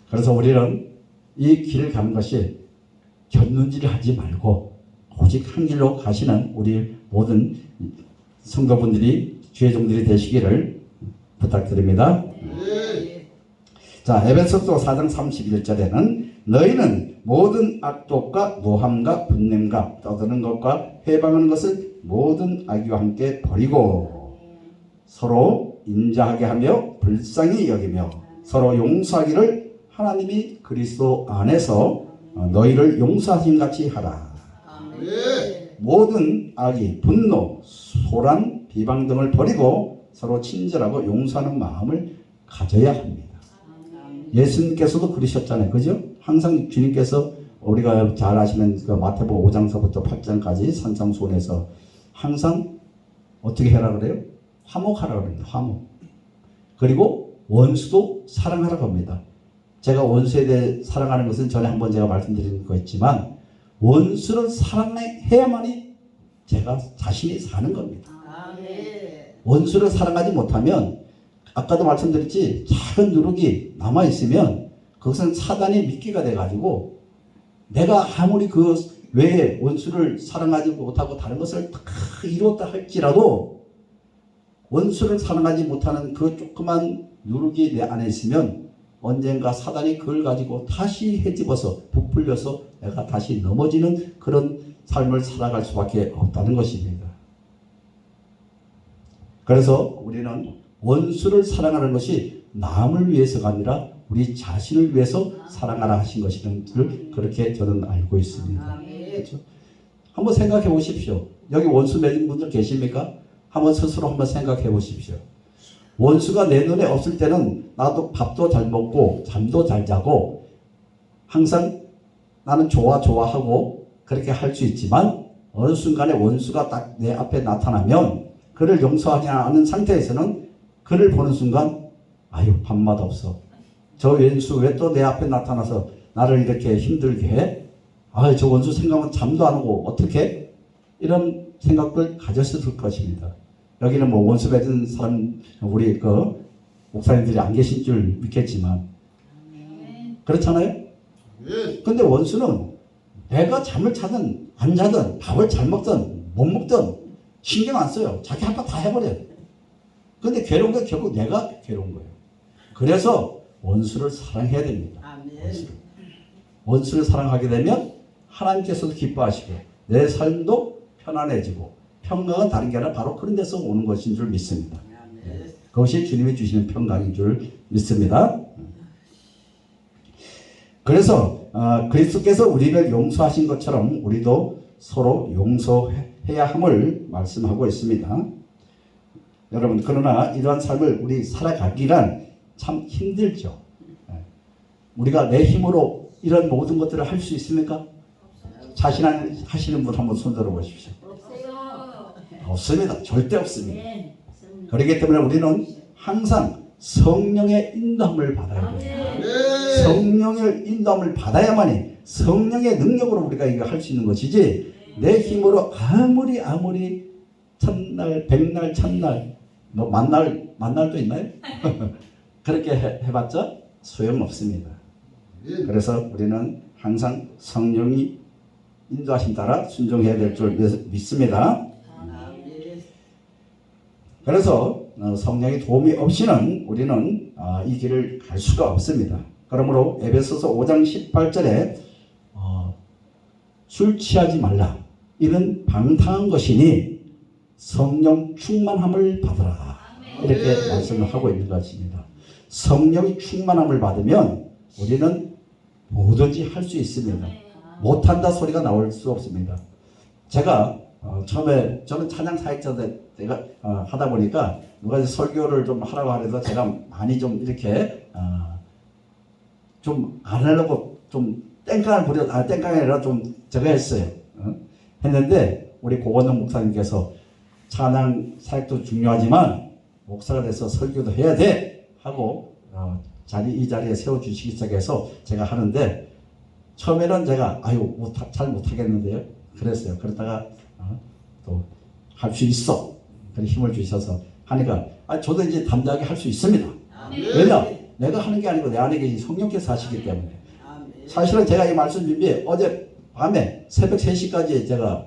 그래서 우리는 이 길을 가는 것이 곁눈질을 하지 말고 오직 한 길로 가시는 우리 모든 성도분들이 주의 종들이 되시기를 부탁드립니다. 자, 에베소서 4장 31절에는 너희는 모든 악독과 노함과 분냄과 떠드는 것과 회방하는 것을 모든 악의와 함께 버리고 서로 인자하게 하며 불쌍히 여기며 서로 용서하기를 하나님이 그리스도 안에서 너희를 용서하신 같이 하라. 모든 악의, 분노, 소란, 비방 등을 버리고 서로 친절하고 용서하는 마음을 가져야 합니다. 예수님께서도 그러셨잖아요. 그죠? 항상 주님께서 우리가 잘 아시는 그 마태복음 5장서부터 8장까지 산상수훈에서 항상 어떻게 해라 그래요? 화목하라 그래요. 화목. 그리고 원수도 사랑하라고 합니다. 제가 원수에 대해 사랑하는 것은 전에 한번 제가 말씀드린 거였지만 원수를 사랑해야만이 제가 자신이 사는 겁니다. 아멘. 원수를 사랑하지 못하면 아까도 말씀드렸지 작은 누룩이 남아있으면 그것은 사단의 미끼가 돼가지고 내가 아무리 그 외에 원수를 사랑하지 못하고 다른 것을 다 이루었다 할지라도 원수를 사랑하지 못하는 그 조그만 누룩이 내 안에 있으면 언젠가 사단이 그걸 가지고 다시 헤집어서 부풀려서 내가 다시 넘어지는 그런 삶을 살아갈 수밖에 없다는 것입니다. 그래서 우리는 원수를 사랑하는 것이 남을 위해서가 아니라 우리 자신을 위해서 사랑하라 하신 것이라는 걸 그렇게 저는 알고 있습니다. 아멘. 그렇죠? 한번 생각해 보십시오. 여기 원수 맺은 분들 계십니까? 한번 스스로 한번 생각해 보십시오. 원수가 내 눈에 없을 때는 나도 밥도 잘 먹고 잠도 잘 자고 항상 나는 좋아하고 그렇게 할 수 있지만 어느 순간에 원수가 딱 내 앞에 나타나면 그를 용서하지 않은 상태에서는 그를 보는 순간 아유 밥맛 없어. 저 원수 왜 또 내 앞에 나타나서 나를 이렇게 힘들게 해? 아, 저 원수 생각하면 잠도 안 오고 어떻게? 이런 생각을 가졌을 것입니다. 여기는 뭐 원수 맺은 사람 우리 그 목사님들이 안 계신 줄 믿겠지만 그렇잖아요. 근데 원수는 내가 잠을 자든 안 자든 밥을 잘 먹든 못 먹든 신경 안 써요. 자기 할 거 다 해버려요. 근데 괴로운 건 결국 내가 괴로운 거예요. 그래서 원수를 사랑해야 됩니다. 아멘. 원수를 사랑하게 되면 하나님께서도 기뻐하시고 내 삶도 편안해지고 평강은 다른 게 아니라 바로 그런 데서 오는 것인 줄 믿습니다. 아멘. 그것이 주님이 주시는 평강인 줄 믿습니다. 그래서 그리스도께서 우리를 용서하신 것처럼 우리도 서로 용서해야 함을 말씀하고 있습니다. 여러분 그러나 이러한 삶을 우리 살아가기란 참 힘들죠. 우리가 내 힘으로 이런 모든 것들을 할 수 있습니까? 자신 하시는 분 한번 손 들어 보십시오. 없습니다. 절대 없습니다. 그렇기 때문에 우리는 항상 성령의 인도함을 받아야 돼요. 성령의 인도함을 받아야만이 성령의 능력으로 우리가 이거 할 수 있는 것이지 내 힘으로 아무리 첫날, 백날, 천날 뭐 만날도 있나요? 그렇게 해봤자 소용없습니다. 그래서 우리는 항상 성령이 인도하신 따라 순종해야 될 줄 믿습니다. 그래서 성령의 도움이 없이는 우리는 이 길을 갈 수가 없습니다. 그러므로 에베소서 5장 18절에 술 취하지 말라. 이는 방탕한 것이니 성령 충만함을 받으라. 이렇게 말씀을 하고 있는 것입니다. 성령이 충만함을 받으면 우리는 뭐든지 할 수 있습니다. 못한다 소리가 나올 수 없습니다. 제가 처음에 저는 찬양 사역자 내가 하다 보니까 누가 설교를 좀 하라고 하래서 제가 많이 좀 이렇게 좀 안 하려고 좀 땡깡이 아니라 좀 제가 했어요. 했는데 우리 고건동 목사님께서 찬양 사역도 중요하지만 목사가 돼서 설교도 해야 돼 하고 이 자리에 세워주시기 시작해서 제가 하는데 처음에는 제가 잘 못하겠는데요 그랬어요. 그러다가 또 할 수 있어 그런 힘을 주셔서 하니까 저도 이제 담대하게 할 수 있습니다. 왜냐 내가 하는 게 아니고 내 안에 계신 성령께서 하시기 때문에. 사실은 제가 이 말씀 준비해 어제 밤에 새벽 3시까지 제가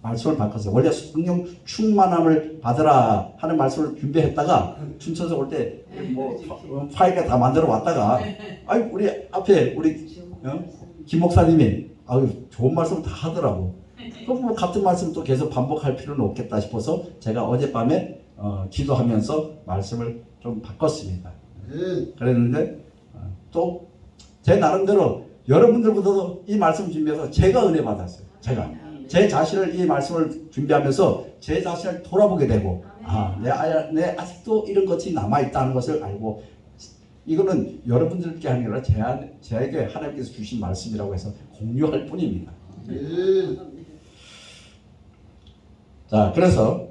말씀을 바꿨어요. 원래 성령 충만함을 받으라 하는 말씀을 준비했다가 춘천에서 올 때 뭐 파일을 다 만들어 왔다가 우리 앞에 우리 김 목사님이 좋은 말씀 다 하더라고. 그럼 뭐 같은 말씀 또 계속 반복할 필요는 없겠다 싶어서 제가 어젯밤에 기도하면서 말씀을 좀 바꿨습니다. 그랬는데 또 제 나름대로 여러분들보다도 이 말씀 준비해서 제가 은혜 받았어요. 제가 제 자신을 이 말씀을 준비하면서 제 자신을 돌아보게 되고 내 아직도 이런 것이 남아있다는 것을 알고 이거는 여러분들께 아니라 제에게 하나님께서 주신 말씀이라고 해서 공유할 뿐입니다. 자, 그래서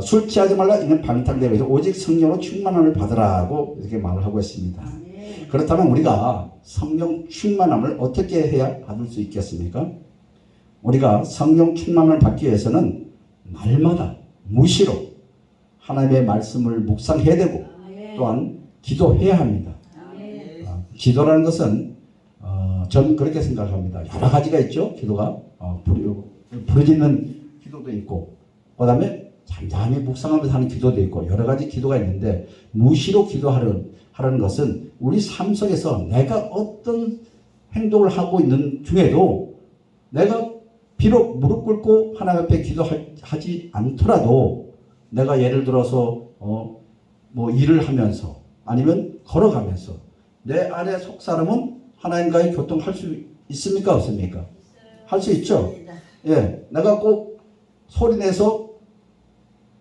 술 취하지 말라 이는 방탕되고 오직 성령으로 충만함을 받으라고 이렇게 말을 하고 있습니다. 그렇다면 우리가 성령 충만함을 어떻게 해야 받을 수 있겠습니까? 우리가 성령 충만함을 받기 위해서는 날마다 무시로 하나님의 말씀을 묵상해야 되고 또한 기도해야 합니다. 아멘. 기도라는 것은 저는 그렇게 생각합니다. 여러 가지가 있죠. 기도가 부르짖는 기도도 있고 그 다음에 잠잠히 묵상하면서 하는 기도도 있고 여러 가지 기도가 있는데 무시로 기도하라는 것은 우리 삶 속에서 내가 어떤 행동을 하고 있는 중에도 내가 비록 무릎 꿇고 하나님 앞에 기도하지 않더라도 내가 예를 들어서 뭐 일을 하면서 아니면 걸어가면서 내 안에 속 사람은 하나님과의 교통할 수 있습니까? 없습니까? 할 수 있죠. 예, 내가 꼭 소리내서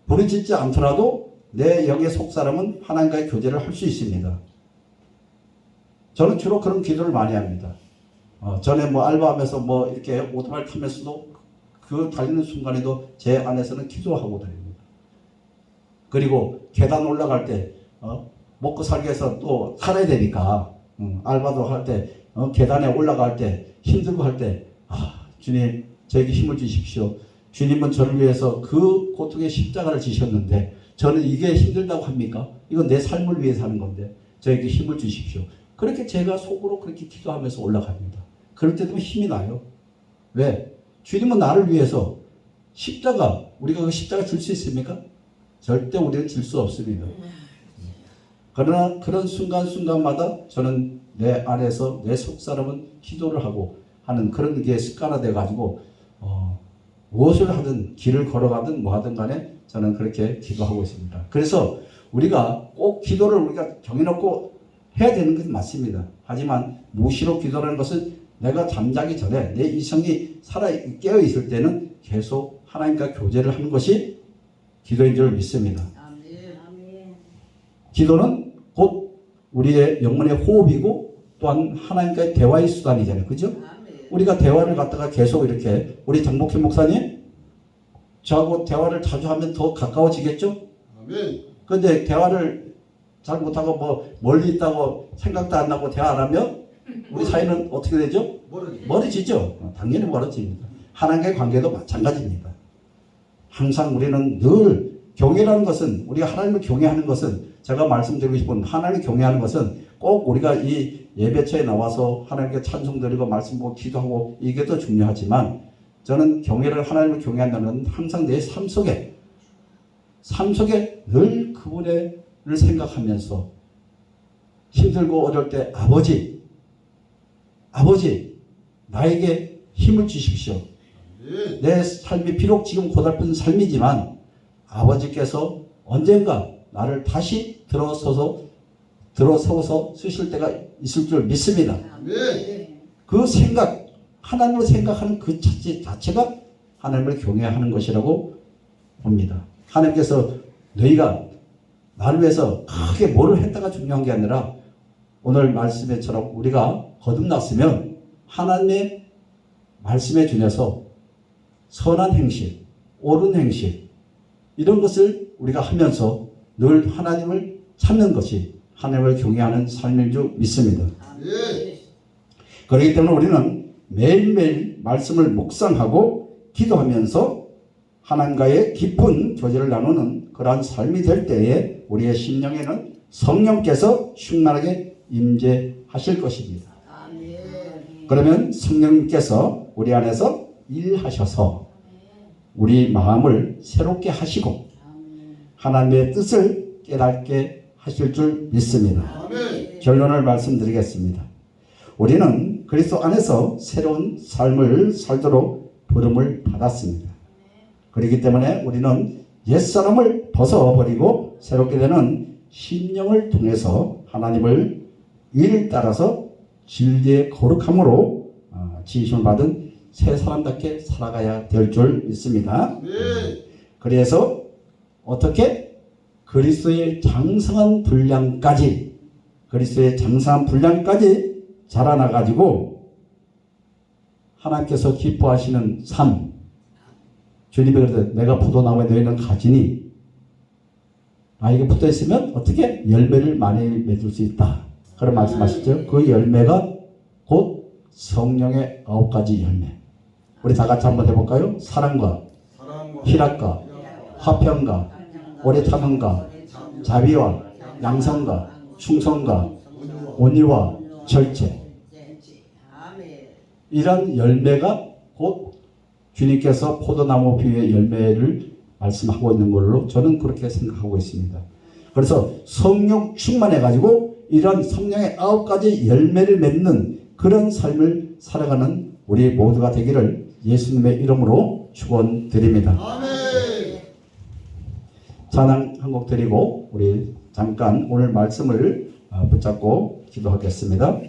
부르짖지 않더라도 내 영의 속 사람은 하나님과의 교제를 할 수 있습니다. 저는 주로 그런 기도를 많이 합니다. 전에 뭐 알바하면서 뭐 이렇게 오토바이 타면서도 그 달리는 순간에도 제 안에서는 기도하고 다닙니다. 그리고 계단 올라갈 때 먹고 살기 위해서 또 살아야 되니까 알바도 할 때 계단에 올라갈 때 힘들고 할 때 주님 저에게 힘을 주십시오. 주님은 저를 위해서 그 고통의 십자가를 지셨는데 저는 이게 힘들다고 합니까? 이건 내 삶을 위해서 하는 건데 저에게 힘을 주십시오. 그렇게 제가 속으로 그렇게 기도하면서 올라갑니다. 그럴 때도 힘이 나요. 왜? 주님은 나를 위해서 십자가, 우리가 그 십자가 줄 수 있습니까? 절대 우리는 줄 수 없습니다. 그러나 그런 순간순간마다 저는 내 안에서 내 속사람은 기도를 하고 하는 그런 게 습관화돼 가지고 무엇을 하든 길을 걸어가든 뭐 하든 간에 저는 그렇게 기도하고 있습니다. 그래서 우리가 꼭 기도를 우리가 정해놓고 해야 되는 것은 맞습니다. 하지만 무시로 기도라는 것은 내가 잠자기 전에 내 이성이 깨어 있을 때는 계속 하나님과 교제를 하는 것이 기도인 줄 믿습니다. 아멘. 기도는 곧 우리의 영혼의 호흡이고 또한 하나님과의 대화의 수단이잖아요. 그죠? 아멘. 우리가 대화를 갖다가 계속 이렇게 우리 장복희 목사님 저하고 대화를 자주 하면 더 가까워지겠죠? 아멘. 근데 대화를 잘 못하고 뭐 멀리 있다고 생각도 안 나고 대화 안 하면 우리 사이는 어떻게 되죠? 멀어지죠. 당연히 멀어집니다. 하나님과의 관계도 마찬가지입니다. 항상 우리는 늘 경외라는 것은 우리가 하나님을 경외하는 것은 제가 말씀드리고 싶은 하나님을 경외하는 것은 꼭 우리가 이 예배처에 나와서 하나님께 찬송 드리고 말씀 보고 기도하고 이게 더 중요하지만 저는 경외를 하나님을 경외한다는 건 항상 내 삶 속에 늘 그분을 생각하면서 힘들고 어려울 때 아버지 나에게 힘을 주십시오. 내 삶이 비록 지금 고달픈 삶이지만 아버지께서 언젠가 나를 다시 들어서서 쓰실 때가 있을 줄 믿습니다. 그 생각, 하나님을 생각하는 그 자체가 하나님을 경외하는 것이라고 봅니다. 하나님께서 너희가 나를 위해서 크게 뭐를 했다가 중요한 게 아니라 오늘 말씀에처럼 우리가 거듭났으면 하나님의 말씀에 준해서 선한 행실, 옳은 행실 이런 것을 우리가 하면서 늘 하나님을 찾는 것이 하나님을 경외하는 삶인 줄 믿습니다. 그렇기 때문에 우리는 매일매일 말씀을 묵상하고 기도하면서 하나님과의 깊은 교제를 나누는 그러한 삶이 될 때에 우리의 심령에는 성령께서 충만하게 임재하실 것입니다. 그러면 성령님께서 우리 안에서 일하셔서 우리 마음을 새롭게 하시고 하나님의 뜻을 깨닫게 하실 줄 믿습니다. 결론을 말씀드리겠습니다. 우리는 그리스도 안에서 새로운 삶을 살도록 부름을 받았습니다. 그렇기 때문에 우리는 옛사람을 벗어버리고 새롭게 되는 심령을 통해서 하나님을 일 따라서 진리의 거룩함으로 지으심을 받은 새 사람답게 살아가야 될 줄 믿습니다. 그래서 어떻게 그리스도의 장성한 분량까지 자라나가지고 하나님께서 기뻐하시는 삶, 주님이 그러듯 내가 포도나무에 너희는 가지니 나에게 붙어있으면 어떻게 열매를 많이 맺을 수 있다. 그런 말씀하시죠. 그 열매가 곧 성령의 9가지 열매. 우리 다 같이 한번 해볼까요? 사랑과 희락과 화평과 오래 참음과 자비와 양성과 충성과 온유와 절제, 아멘. 이런 열매가 곧 주님께서 포도나무 비유의 열매를 말씀하고 있는 걸로 저는 그렇게 생각하고 있습니다. 그래서 성령 충만해 가지고 이런 성령의 9가지 열매를 맺는 그런 삶을 살아가는 우리 모두가 되기를 예수님의 이름으로 축원드립니다. 아멘. 찬양 한 곡 드리고 우리 잠깐 오늘 말씀을 붙잡고 기도하겠습니다.